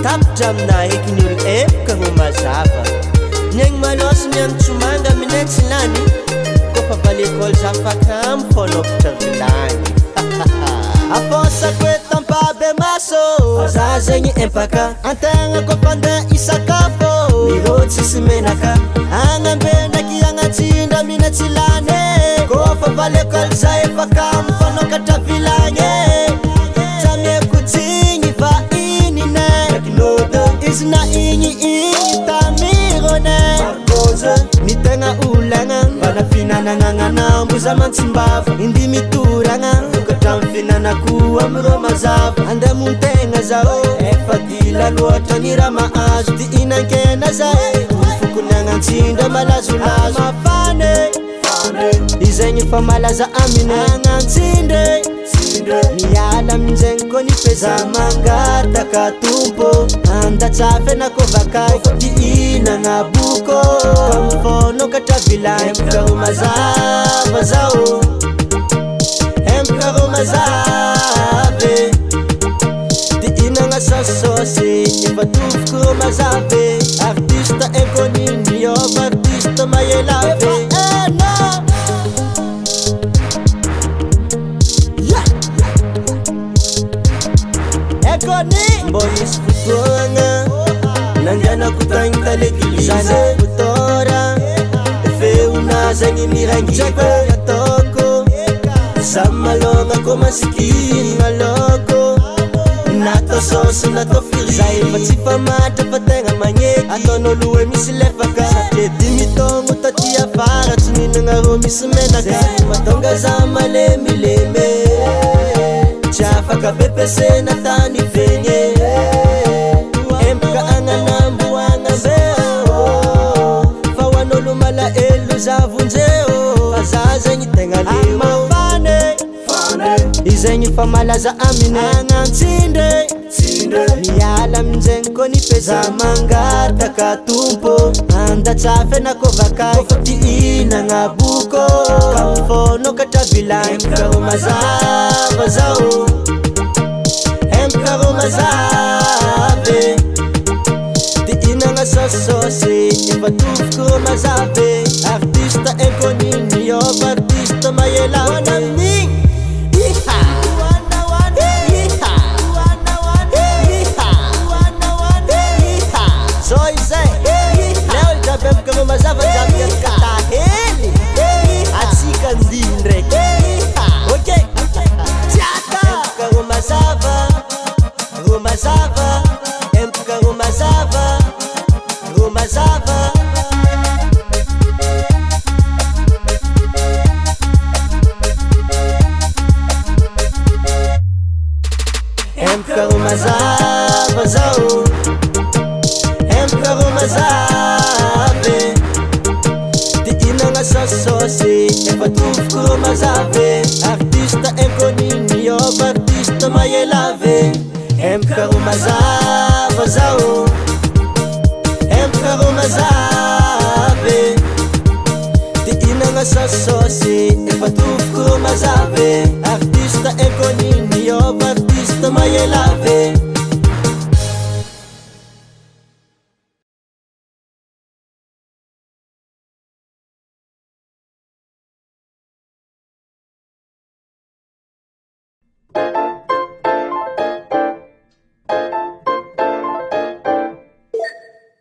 rapitra amina eky ny olo epoka ho mazava niagny maloso miantsomanga minetsy lany kofa valy école zafaka amy fonopitra vilany afosako e tampabe maso za zegny empaka antegna kofa andeha isakafo mirotsy sy menaka agnambe ndraiky agnatsindra minetsy lany kofa valy école za efaka amy fonokatra vilany tamieko-tsigny va inine ndrakinôda izy na igny tamirone margoze ny tegna olagna vana finananagna moza mantsimbava indi mitoragna vokatra amy finanako amiro mazava andeha montegna zao efa dila loatra ny raha mahazo ty inankena zay fokony antsindra malazolazo mafane izegny fa malaza amine agnatsindre miala aminjegny ko ny peza mangataka tompo andatsafy nakovakay fa tiinagna boko kamfonokatra vilany empaka ro mazava zao empaka ro mazave tiinagna sososy efa tofoko ro mazave artiste inconnu niova artiste mayelave mbo misy fotoagna nandianako tagny taleglize fotora feona zegny mirangiko ataoko za malogna ko masikigna loko natao sosy natao firi za efa tsy famatra fa tegna magneky ataon'olo hoe misy lefaka satria dimitongo taty afara tsy mihinagna ro misy menaka matonga za malemileme tsy afaka BPC na tany vegny empaka agnanamboagna beo fa hoan'olo malaelo zavonjeo fa za zegny tegna leo mafane izegny fa malaza amine agnatsindre miala aminjegny ko ny peza mangataka tompo andatsafy nakovakay fa tiinagna boko kamfonokatra vilany empaka ro mazava zao empaka ro mazave tiinagna sososy efa tofoko ro mazave artiste inconnu niova artiste mayelave empaka ro mazava jamiatka tahely atsika ndi ndraiky ok tiaka empaka ro mazava empaka ro mazava empaka ro mazava zao empaka ro mazave tiinagna sososy efa tofoko ro mazave artiste inconnu niova artiste mayelave empaka ro mazava zao empaka ro mazave tiinagna sososy efa tofoko ro mazave artiste inconnu niova artiste mayelave